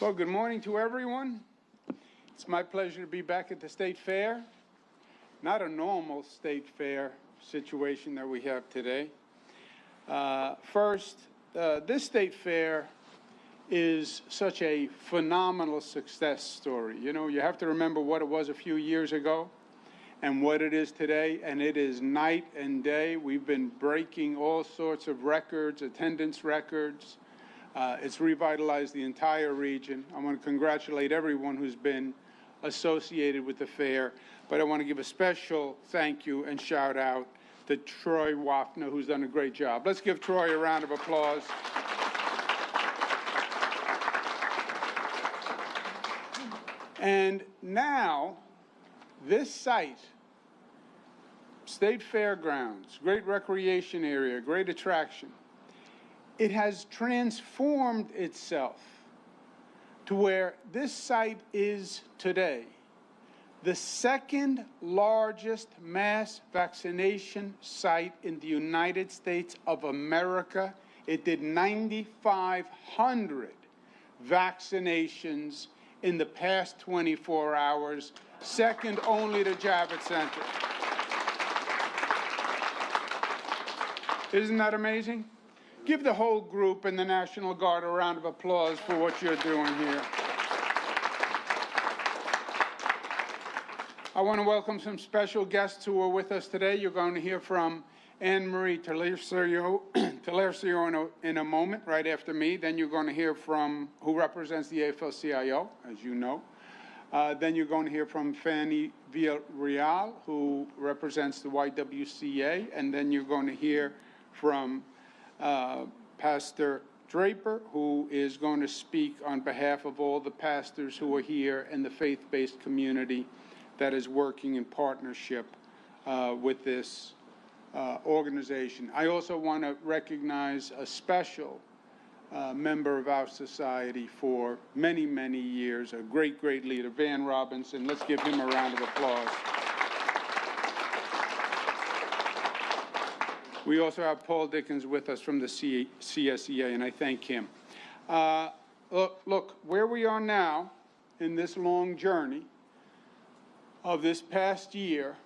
Well, good morning to everyone. It's my pleasure to be back at the State Fair. Not a normal State Fair situation that we have today. First, this State Fair is such a phenomenal success story. You know, you have to remember what it was a few years ago and what it is today, and it is night and day. We've been breaking all sorts of records, attendance records. It's revitalized the entire region. I want to congratulate everyone who's been associated with the fair, but I want to give a special thank you and shout out to Troy Waffner, who's done a great job. Let's give Troy a round of applause. And now, this site, State Fairgrounds, great recreation area, great attraction, it has transformed itself to where this site is today the second largest mass vaccination site in the United States of America. It did 9,500 vaccinations in the past 24 hours, second only to Javits Center. Isn't that amazing? Give the whole group and the National Guard a round of applause for what you're doing here. I want to welcome some special guests who are with us today. You're going to hear from Anne Marie Talercio in a moment, right after me. Then you're going to hear from who represents the AFL-CIO, as you know. Then you're going to hear from Fanny Villarreal, who represents the YWCA. And then you're going to hear from Pastor Draper, who is going to speak on behalf of all the pastors who are here and the faith-based community that is working in partnership with this organization. I also want to recognize a special member of our society for many, many years, a great, great leader, Van Robinson. Let's give him a round of applause. We also have Paul Dickens with us from the CSEA, and I thank him. Look, where we are now in this long journey of this past year,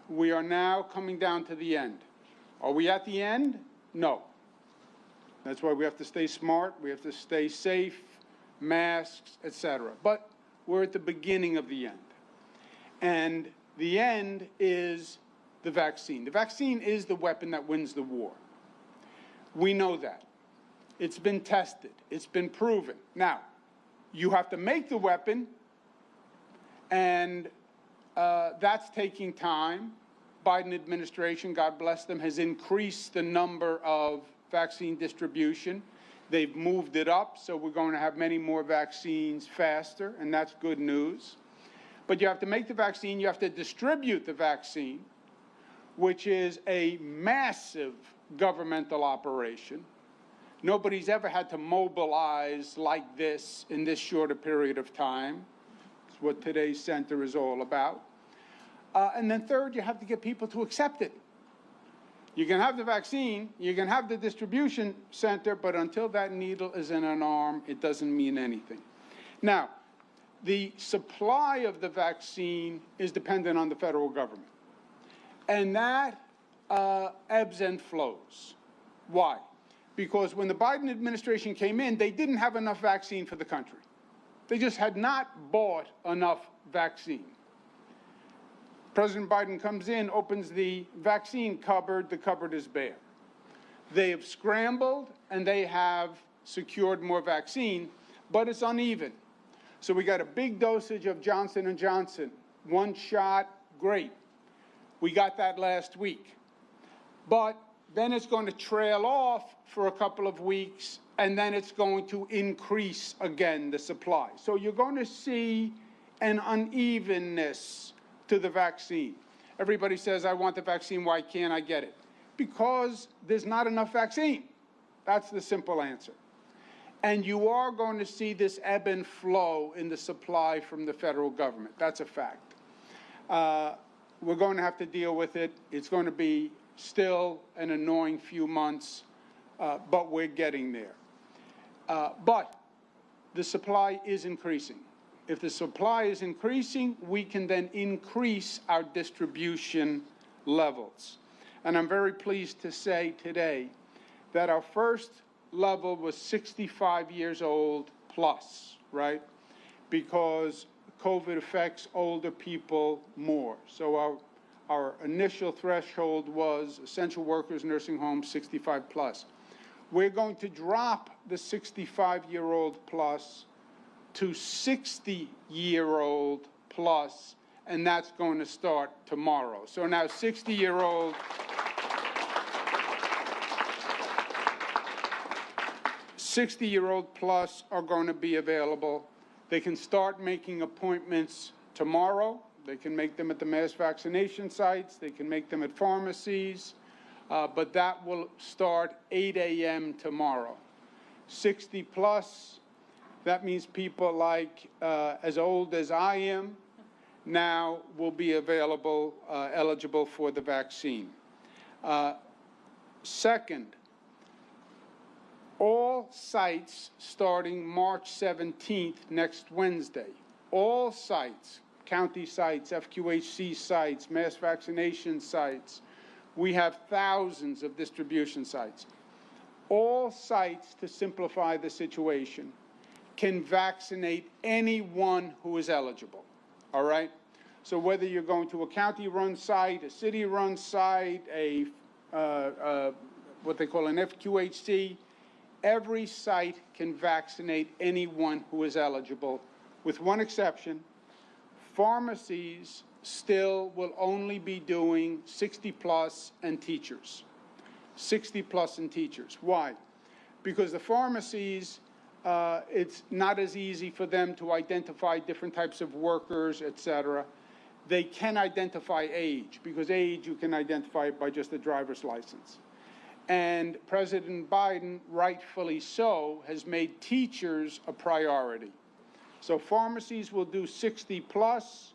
we are now coming down to the end. Are we at the end? No. That's why we have to stay smart, we have to stay safe, masks, etc. But we're at the beginning of the end. And the end is the vaccine. The vaccine is the weapon that wins the war. We know that. It's been tested. It's been proven. Now, you have to make the weapon, and that's taking time. Biden administration, God bless them, has increased the number of vaccine distribution. They've moved it up, so we're going to have many more vaccines faster, and that's good news. But you have to make the vaccine, you have to distribute the vaccine, which is a massive governmental operation. Nobody's ever had to mobilize like this in this short a period of time. It's what today's center is all about. And then third, you have to get people to accept it. You can have the vaccine, you can have the distribution center, but until that needle is in an arm, it doesn't mean anything. Now, the supply of the vaccine is dependent on the federal government. And that ebbs and flows. Why? Because when the Biden administration came in, they didn't have enough vaccine for the country. They just had not bought enough vaccine. President Biden comes in, opens the vaccine cupboard, the cupboard is bare. They have scrambled and they have secured more vaccine, but it's uneven. So we got a big dosage of Johnson & Johnson, one shot, great. We got that last week. But then it's going to trail off for a couple of weeks, and then it's going to increase again, the supply. So you're going to see an unevenness to the vaccine. Everybody says, I want the vaccine, why can't I get it? Because there's not enough vaccine. That's the simple answer. And you are going to see this ebb and flow in the supply from the federal government. That's a fact. We're going to have to deal with it. It's going to be still an annoying few months, but we're getting there. But the supply is increasing. If the supply is increasing, we can then increase our distribution levels. And I'm very pleased to say today that our first level was 65 years old plus, right? Because COVID affects older people more. So our initial threshold was essential workers, nursing homes, 65 plus. We're going to drop the 65-year-old plus to 60-year-old plus, and that's going to start tomorrow. So now 60-year-old plus are going to be available. They can start making appointments tomorrow. They can make them at the mass vaccination sites. They can make them at pharmacies. But that will start 8 a.m. tomorrow. 60 plus, that means people like as old as I am now will be available, eligible for the vaccine. Second, all sites starting March 17th, next Wednesday, all sites, county sites, FQHC sites, mass vaccination sites, we have thousands of distribution sites. All sites, to simplify the situation, can vaccinate anyone who is eligible, all right? So whether you're going to a county-run site, a city-run site, what they call an FQHC, every site can vaccinate anyone who is eligible, with one exception. Pharmacies still will only be doing 60 plus and teachers. 60 plus and teachers. Why? Because the pharmacies, it's not as easy for them to identify different types of workers, et cetera. They can identify age, because age you can identify by just a driver's license. And President Biden, rightfully so, has made teachers a priority. So pharmacies will do 60 plus,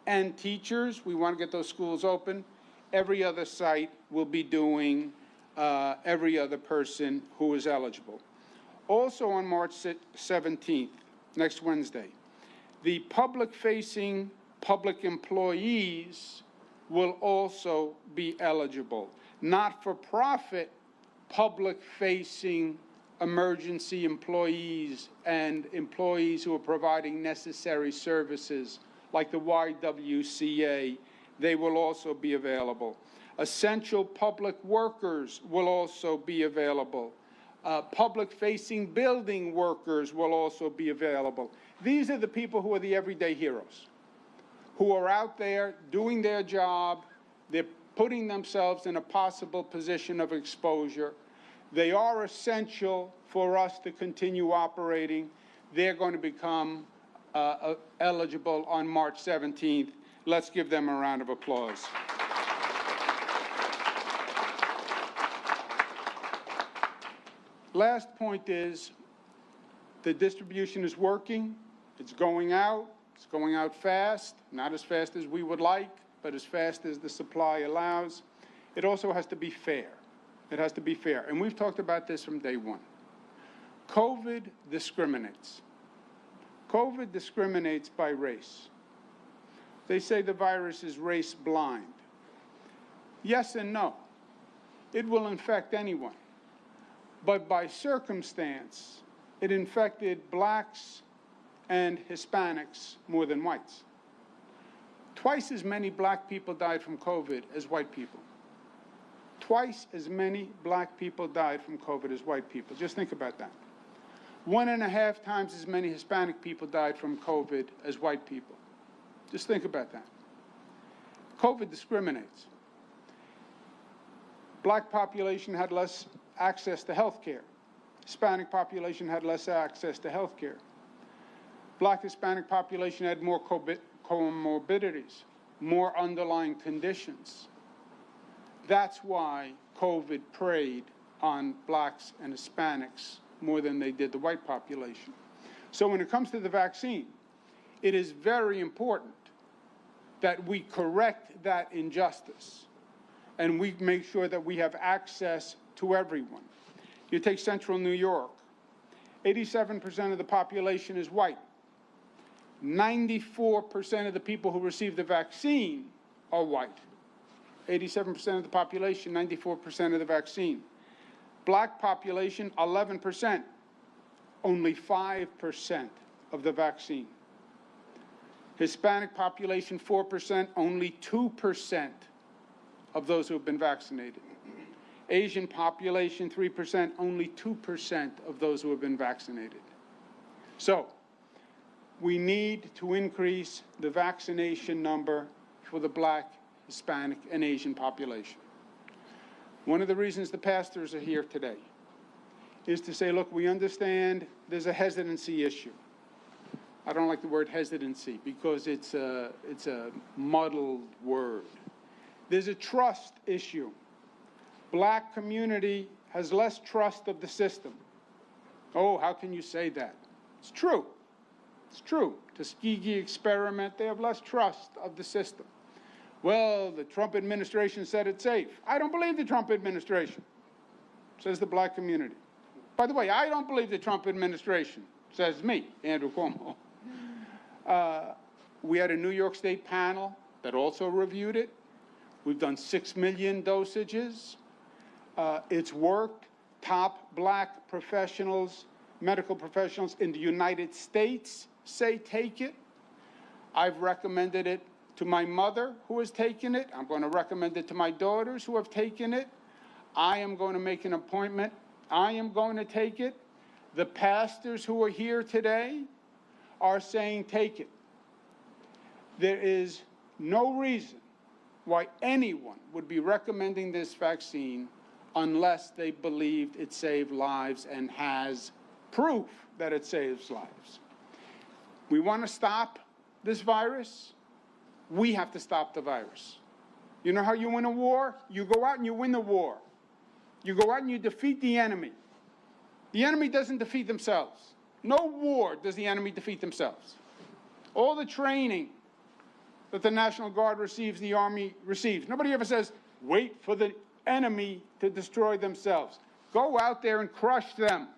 and teachers, we want to get those schools open. Every other site will be doing every other person who is eligible. Also on March 17th, next Wednesday, the public-facing public employees will also be eligible. Not-for-profit public-facing emergency employees and employees who are providing necessary services like the YWCA, they will also be available. Essential public workers will also be available. Public-facing building workers will also be available. These are the people who are the everyday heroes, who are out there doing their job. They're putting themselves in a possible position of exposure. They are essential for us to continue operating. They're going to become eligible on March 17th. Let's give them a round of applause. Last point is the distribution is working. It's going out. It's going out fast, not as fast as we would like, but as fast as the supply allows. It also has to be fair. It has to be fair. And we've talked about this from day one. COVID discriminates. COVID discriminates by race. They say the virus is race blind. Yes and no. It will infect anyone. But by circumstance, it infected blacks and Hispanics more than whites. Twice as many black people died from COVID as white people. Twice as many black people died from COVID as white people. Just think about that. 1.5 times as many Hispanic people died from COVID as white people. Just think about that. COVID discriminates. Black population had less access to health care. Hispanic population had less access to health care. Black Hispanic population had more comorbidities, more underlying conditions. That's why COVID preyed on blacks and Hispanics more than they did the white population. So when it comes to the vaccine, it is very important that we correct that injustice and we make sure that we have access to everyone. You take Central New York, 87% of the population is white. 94% of the people who receive the vaccine are white. 87% of the population, 94% of the vaccine. Black population, 11%. Only 5% of the vaccine. Hispanic population, 4%, only 2% of those who have been vaccinated. Asian population, 3%, only 2% of those who have been vaccinated. So, we need to increase the vaccination number for the Black, Hispanic, and Asian population. One of the reasons the pastors are here today is to say, look, we understand there's a hesitancy issue. I don't like the word hesitancy because it's a muddled word. There's a trust issue. Black community has less trust of the system. Oh, how can you say that? It's true. It's true. Tuskegee experiment, they have less trust of the system. Well, the Trump administration said it's safe. I don't believe the Trump administration, says the Black community. By the way, I don't believe the Trump administration, says me, Andrew Cuomo. We had a New York State panel that also reviewed it. We've done 6 million dosages. It's worked. Top Black professionals, medical professionals in the United States say take it. I've recommended it to my mother who has taken it. I'm going to recommend it to my daughters who have taken it. I am going to make an appointment. I am going to take it. The pastors who are here today are saying take it. There is no reason why anyone would be recommending this vaccine unless they believed it saved lives and has proof that it saves lives. We want to stop this virus. We have to stop the virus. You know how you win a war? You go out and you win the war. You go out and you defeat the enemy. The enemy doesn't defeat themselves. No war does the enemy defeat themselves. All the training that the National Guard receives, the Army receives. Nobody ever says, wait for the enemy to destroy themselves. Go out there and crush them.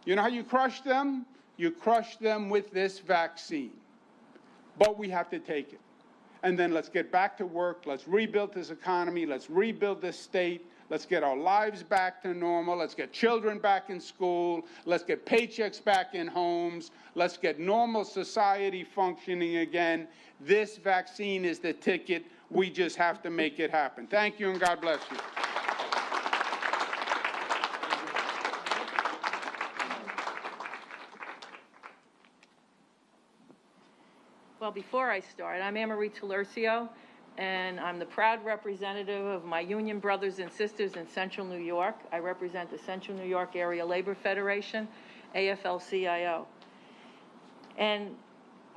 You know how you crush them? You crush them with this vaccine. But we have to take it. And then let's get back to work. Let's rebuild this economy. Let's rebuild this state. Let's get our lives back to normal. Let's get children back in school. Let's get paychecks back in homes. Let's get normal society functioning again. This vaccine is the ticket. We just have to make it happen. Thank you, and God bless you. Well, before I start, I'm Anne-Marie Talercio, and I'm the proud representative of my union brothers and sisters in Central New York. I represent the Central New York Area Labor Federation, AFL-CIO. And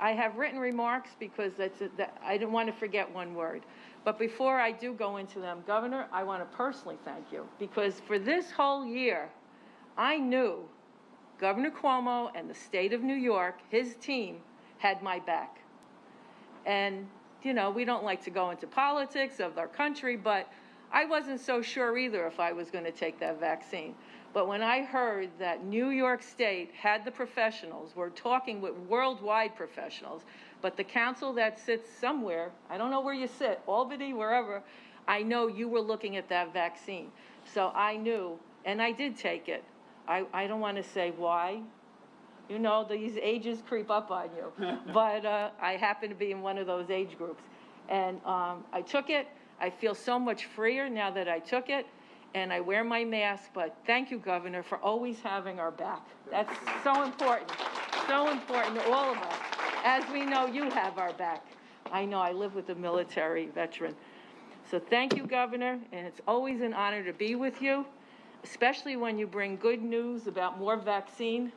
I have written remarks because I didn't want to forget one word. But before I do go into them, Governor, I want to personally thank you, because for this whole year, I knew Governor Cuomo and the state of New York, his team, had my back. And, you know, we don't like to go into politics of our country, but I wasn't so sure either if I was going to take that vaccine. But when I heard that New York State had the professionals, we're talking with worldwide professionals, but the council that sits somewhere, I don't know where you sit, Albany, wherever, I know you were looking at that vaccine. So I knew, and I did take it. I don't want to say why. You know, these ages creep up on you. But I happen to be in one of those age groups. And I took it. I feel so much freer now that I took it. And I wear my mask. But thank you, Governor, for always having our back. That's so important. So important to all of us. As we know, you have our back. I know, I live with a military veteran. So thank you, Governor. And it's always an honor to be with you, especially when you bring good news about more vaccine.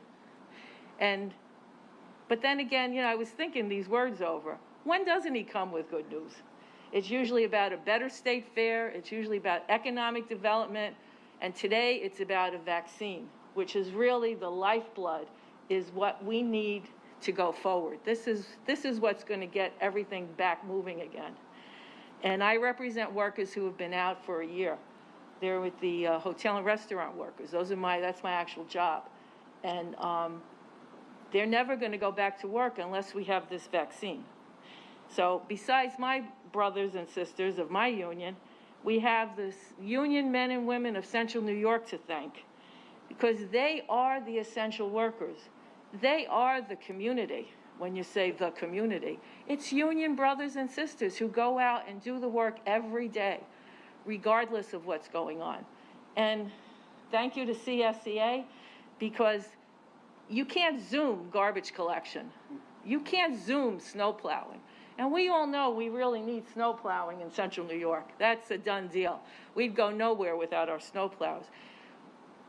But then again, you know, I was thinking these words over. When doesn't he come with good news? It's usually about a better state fair. It's usually about economic development. And today it's about a vaccine, which is really the lifeblood, is what we need to go forward. This is what's going to get everything back moving again. And I represent workers who have been out for a year. They're with the hotel and restaurant workers. That's my actual job. And they're never going to go back to work unless we have this vaccine. So besides my brothers and sisters of my union, we have this union men and women of Central New York to thank, because they are the essential workers. They are the community. When you say the community, it's union brothers and sisters who go out and do the work every day, regardless of what's going on. And thank you to CSEA, because you can't Zoom garbage collection. You can't Zoom snow plowing. And we all know we really need snow plowing in Central New York. That's a done deal. We'd go nowhere without our snow plows.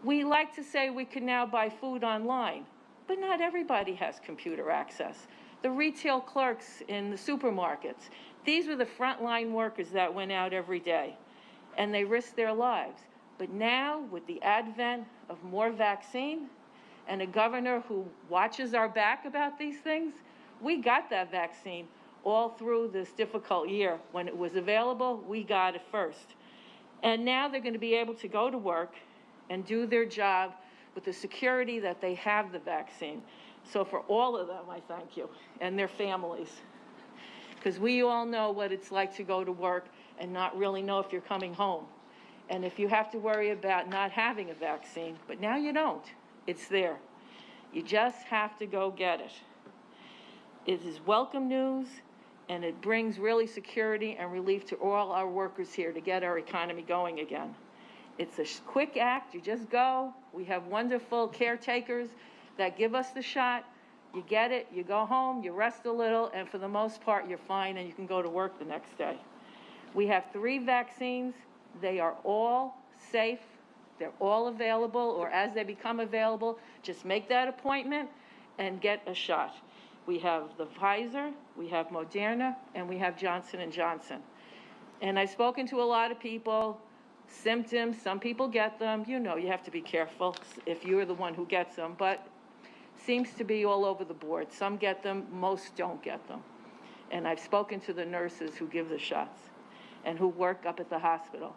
We like to say we can now buy food online, but not everybody has computer access. The retail clerks in the supermarkets, these were the frontline workers that went out every day, and they risked their lives. But now, with the advent of more vaccine and a governor who watches our back about these things, we got that vaccine all through this difficult year. When it was available, we got it first. And now they're going to be able to go to work and do their job with the security that they have the vaccine. So for all of them, I thank you, and their families. Because we all know what it's like to go to work and not really know if you're coming home. And if you have to worry about not having a vaccine, but now you don't, it's there. You just have to go get it. It is welcome news, and it brings really security and relief to all our workers here to get our economy going again. It's a quick act. You just go. We have wonderful caretakers that give us the shot. You get it, you go home, you rest a little, and for the most part, you're fine, and you can go to work the next day. We have 3 vaccines. They are all safe. They're all available, or as they become available, just make that appointment and get a shot. We have the Pfizer, we have Moderna, and we have Johnson & Johnson. And I've spoken to a lot of people. Symptoms, some people get them. You know, you have to be careful if you're the one who gets them, but seems to be all over the board. Some get them, most don't get them. And I've spoken to the nurses who give the shots and who work up at the hospital.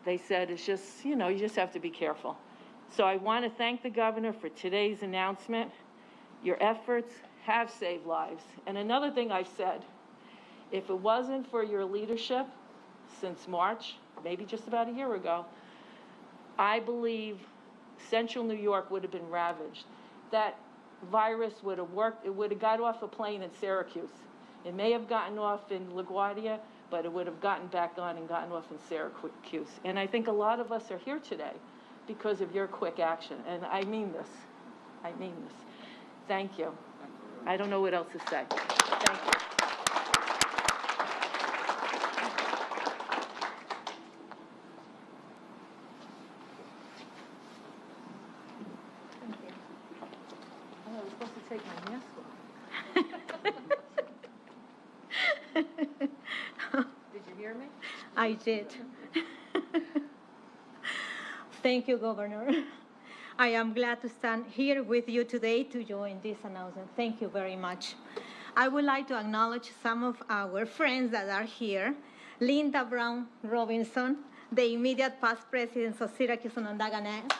They said it's just, you know, you just have to be careful. So I want to thank the governor for today's announcement. Your efforts have saved lives. And another thing I've said, if it wasn't for your leadership since March, maybe just about a year ago, I believe Central New York would have been ravaged. That virus would have worked, it would have got off a plane in Syracuse. It may have gotten off in LaGuardia, but it would have gotten back on and gotten off in Syracuse. And I think a lot of us are here today because of your quick action. And I mean this. I mean this. Thank you. I don't know what else to say. Thank you. Oh, I was supposed to take my mask off. Did you hear me? I did. Thank you, Governor. I am glad to stand here with you today to join this announcement. Thank you very much. I would like to acknowledge some of our friends that are here. Linda Brown Robinson, the immediate past president of Syracuse and Onondaga Neck.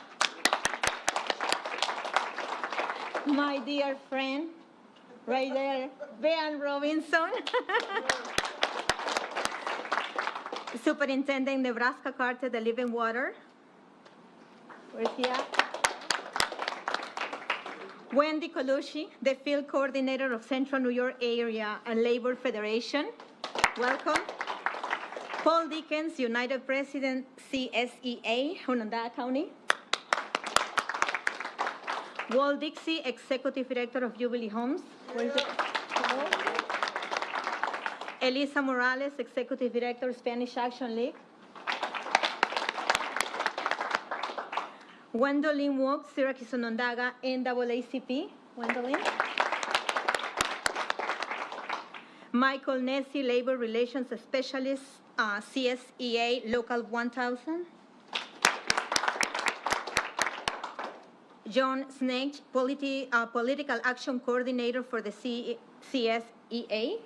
My dear friend, right there, Ben Robinson. Superintendent Nebraska Carter, the Living Water. Where's he at? Wendy Colucci, the Field Coordinator of Central New York Area and Labor Federation. Welcome. Paul Dickens, United President, CSEA, Onondaga County. Walt Dixie, Executive Director of Jubilee Homes. Where is it? Hello. Elisa Morales, Executive Director, Spanish Action League. Gwendolyn Walk, Syracuse Onondaga, NAACP. Gwendolyn. Michael Nessie, Labor Relations Specialist, CSEA Local 1000. John Snake, Political Action Coordinator for the CSEA.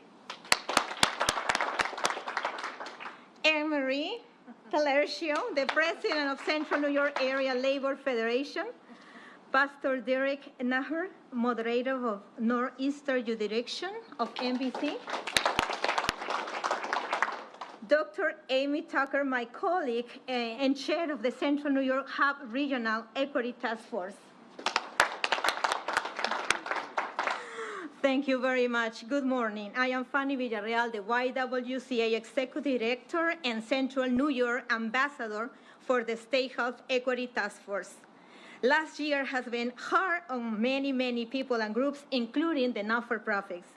Anne-Marie Talercio, the President of Central New York Area Labor Federation. Pastor Derek Naher, moderator of Northeastern Jurisdiction of NBC. Dr. Amy Tucker, my colleague and chair of the Central New York Hub Regional Equity Task Force. Thank you very much. Good morning. I am Fanny Villarreal, the YWCA Executive Director and Central New York Ambassador for the State Health Equity Task Force. Last year has been hard on many, many people and groups, including the not-for-profits.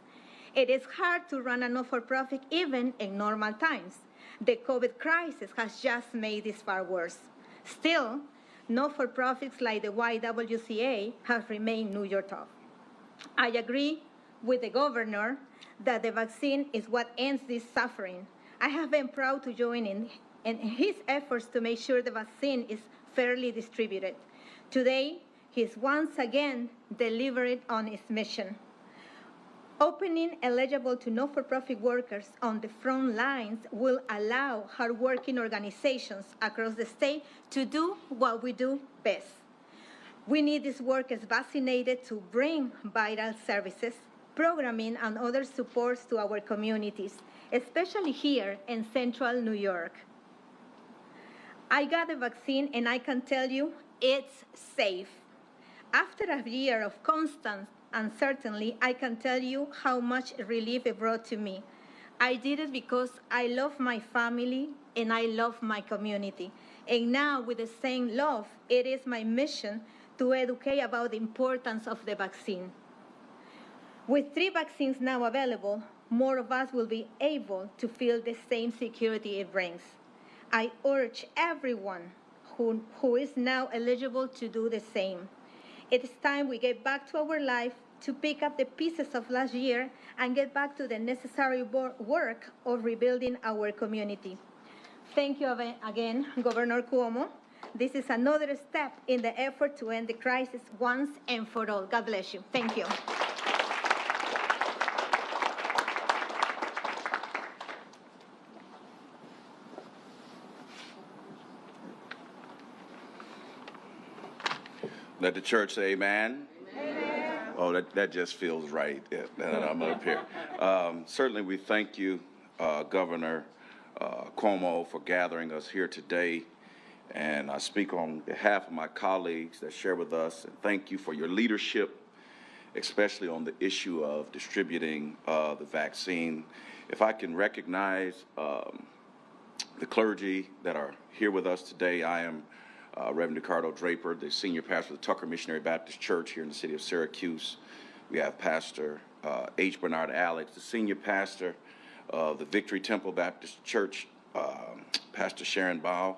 It is hard to run a not-for-profit even in normal times. The COVID crisis has just made this far worse. Still, not-for-profits like the YWCA have remained New York top. I agree with the governor that the vaccine is what ends this suffering. I have been proud to join in his efforts to make sure the vaccine is fairly distributed. Today, he's once again delivered on his mission. Opening eligible to not-for-profit workers on the front lines will allow hardworking organizations across the state to do what we do best. We need these workers vaccinated to bring vital services, programming, and other supports to our communities, especially here in Central New York. I got the vaccine, and I can tell you it's safe. After a year of constant uncertainty, I can tell you how much relief it brought to me. I did it because I love my family and I love my community. And now, with the same love, it is my mission to educate about the importance of the vaccine. With 3 vaccines now available, more of us will be able to feel the same security it brings. I urge everyone who is now eligible to do the same. It is time we get back to our life, to pick up the pieces of last year and get back to the necessary work of rebuilding our community. Thank you again, Governor Cuomo. This is another step in the effort to end the crisis once and for all. God bless you. Thank you. Let the church say amen. Amen. Oh, that just feels right. Yeah, that I'm up here. Certainly we thank you, Governor Cuomo, for gathering us here today. And I speak on behalf of my colleagues that share with us, and thank you for your leadership, especially on the issue of distributing the vaccine. If I can recognize the clergy that are here with us today, I am Reverend Ricardo Draper, the senior pastor of the Tucker Missionary Baptist Church here in the city of Syracuse. We have Pastor H. Bernard Alex, the senior pastor of the Victory Temple Baptist Church, Pastor Sharon Bow,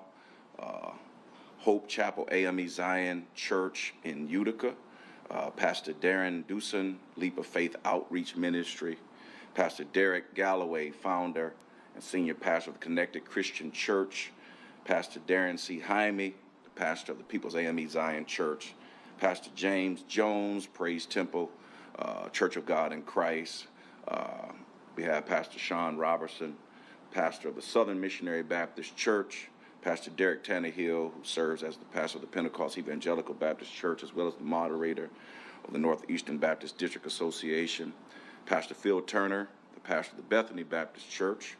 Hope Chapel AME Zion Church in Utica, Pastor Darren Dewson, Leap of Faith Outreach Ministry, Pastor Derek Galloway, founder and senior pastor of the Connected Christian Church, Pastor Darren C. Jaime, pastor of the People's AME Zion Church, Pastor James Jones, Praise Temple, Church of God in Christ. We have Pastor Sean Robertson, pastor of the Southern Missionary Baptist Church, Pastor Derek Tannehill, who serves as the pastor of the Pentecost Evangelical Baptist Church, as well as the moderator of the Northeastern Baptist District Association, Pastor Phil Turner, the pastor of the Bethany Baptist Church,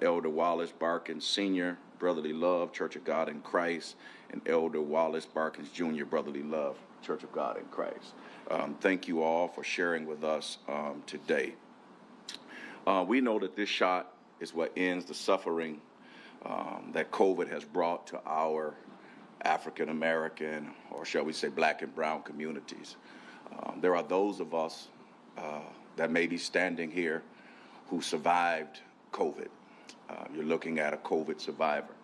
Elder Wallace Barkins Sr., Brotherly Love, Church of God in Christ, and Elder Wallace Barkins Jr., Brotherly Love, Church of God in Christ. Thank you all for sharing with us today. We know that this shot is what ends the suffering that COVID has brought to our African American, or shall we say black and brown communities. There are those of us that may be standing here who survived COVID. You're looking at a COVID survivor.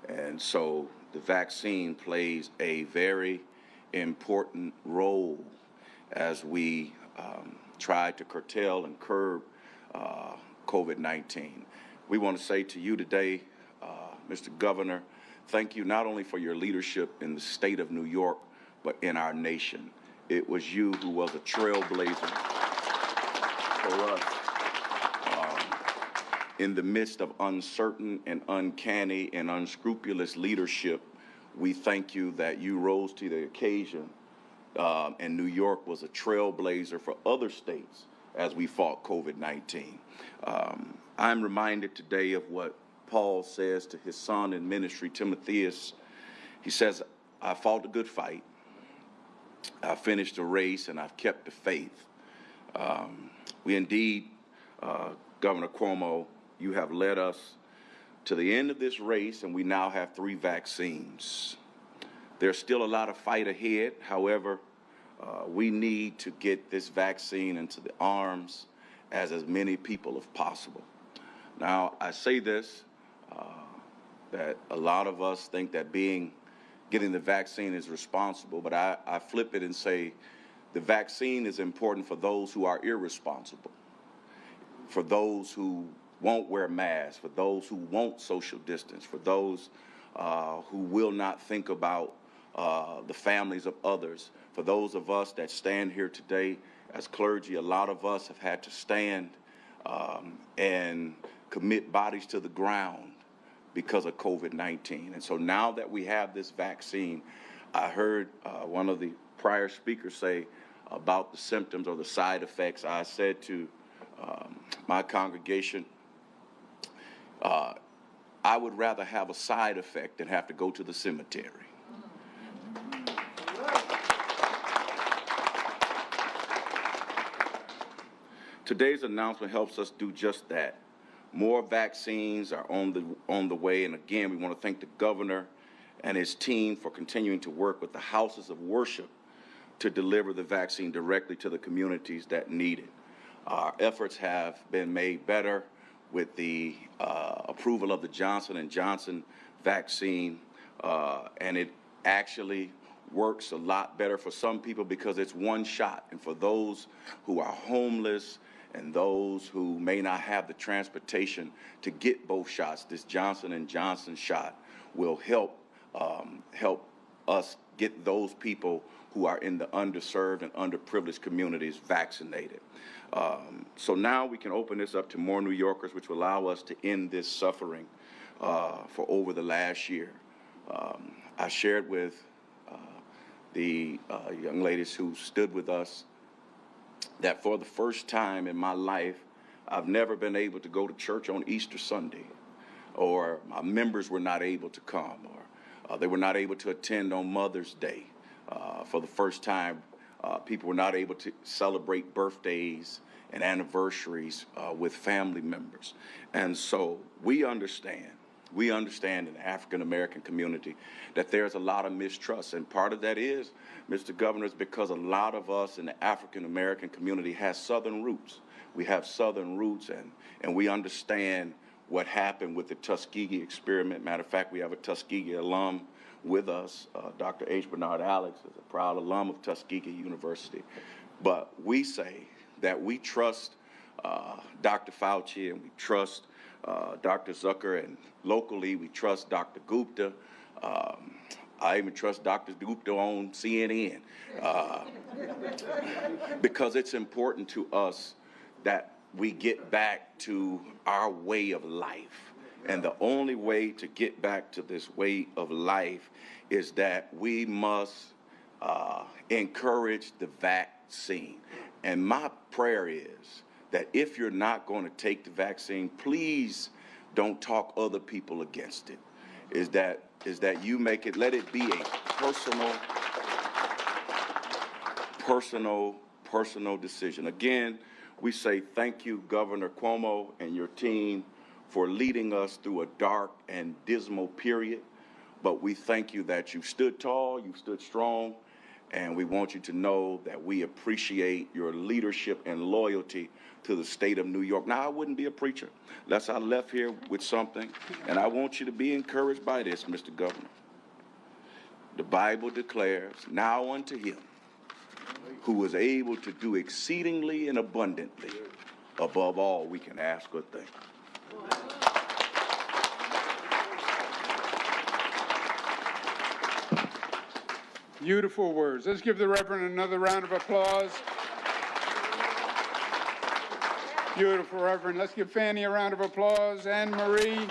And so the vaccine plays a very important role as we try to curtail and curb COVID-19. We want to say to you today, Mr. Governor, thank you not only for your leadership in the state of New York, but in our nation. It was you who was a trailblazer for us. In the midst of uncertain and uncanny and unscrupulous leadership, we thank you that you rose to the occasion and New York was a trailblazer for other states as we fought COVID-19. I'm reminded today of what Paul says to his son in ministry, Timotheus. He says, I fought a good fight, I finished the race, and I've kept the faith. We indeed, Governor Cuomo, you have led us to the end of this race, and we now have 3 vaccines. There's still a lot of fight ahead. However, we need to get this vaccine into the arms as many people as possible. Now, I say this, that a lot of us think that getting the vaccine is responsible, but I flip it and say the vaccine is important for those who are irresponsible, for those who won't wear masks, for those who won't social distance, for those who will not think about the families of others, for those of us that stand here today as clergy. A lot of us have had to stand and commit bodies to the ground because of COVID-19. And so now that we have this vaccine, I heard one of the prior speakers say about the symptoms or the side effects. I said to my congregation, I would rather have a side effect than have to go to the cemetery. Today's announcement helps us do just that. More vaccines are on the way, and again, we want to thank the governor and his team for continuing to work with the houses of worship to deliver the vaccine directly to the communities that need it. Our efforts have been made better with the approval of the Johnson & Johnson vaccine, and it actually works a lot better for some people because it's one shot. And for those who are homeless and those who may not have the transportation to get both shots, this Johnson & Johnson shot will help us get those people who are in the underserved and underprivileged communities vaccinated. So now we can open this up to more New Yorkers, which will allow us to end this suffering for over the last year. I shared with the young ladies who stood with us that for the first time in my life, I've never been able to go to church on Easter Sunday, or my members were not able to come, or they were not able to attend on Mother's Day. For the first time, people were not able to celebrate birthdays and anniversaries with family members. And so we understand in the African-American community that there's a lot of mistrust. And part of that is, Mr. Governor, is because a lot of us in the African-American community has Southern roots. We have Southern roots, and we understand what happened with the Tuskegee experiment. Matter of fact, we have a Tuskegee alum with us. Dr. H. Bernard Alex is a proud alum of Tuskegee University. But we say that we trust Dr. Fauci, and we trust Dr. Zucker, and locally we trust Dr. Gupta. I even trust Dr. Gupta on CNN because it's important to us that we get back to our way of life. And the only way to get back to this way of life is that we must encourage the vaccine. And my prayer is that if you're not going to take the vaccine, please don't talk other people against it. Is that you make it, let it be a personal decision. Again, we say thank you, Governor Cuomo and your team, for leading us through a dark and dismal period. But we thank you that you stood tall, you stood strong, and we want you to know that we appreciate your leadership and loyalty to the state of New York. Now, I wouldn't be a preacher unless I left here with something, and I want you to be encouraged by this, Mr. Governor. The Bible declares, now unto him who was able to do exceedingly and abundantly above all we can ask or think. Beautiful words. Let's give the Reverend another round of applause. Beautiful, Reverend. Let's give Fannie a round of applause, and Marie.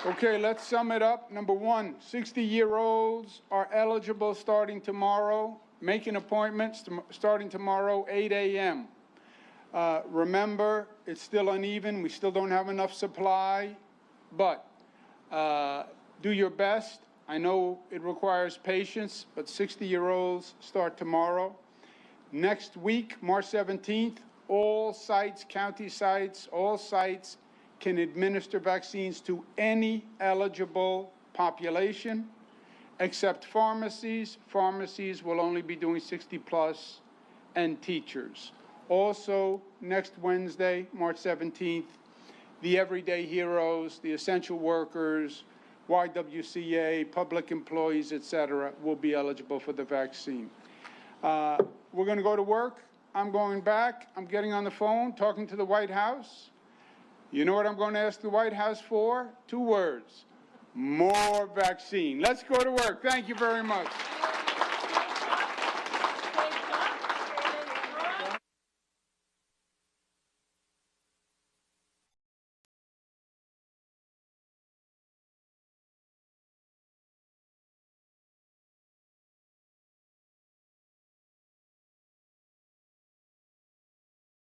Okay, let's sum it up. Number one, 60-year-olds are eligible starting tomorrow, making appointments starting tomorrow, 8 a.m. Remember, it's still uneven. We still don't have enough supply, but do your best. I know it requires patience, but 60-year-olds start tomorrow. Next week, March 17th, all sites, county sites, all sites can administer vaccines to any eligible population, except pharmacies. Pharmacies will only be doing 60+ and teachers. Also, next Wednesday, March 17th, the everyday heroes, the essential workers, YWCA, public employees, etc., will be eligible for the vaccine. We're going to go to work. I'm going back. I'm getting on the phone, talking to the White House. You know what I'm going to ask the White House for? 2 words: more vaccine. Let's go to work. Thank you very much.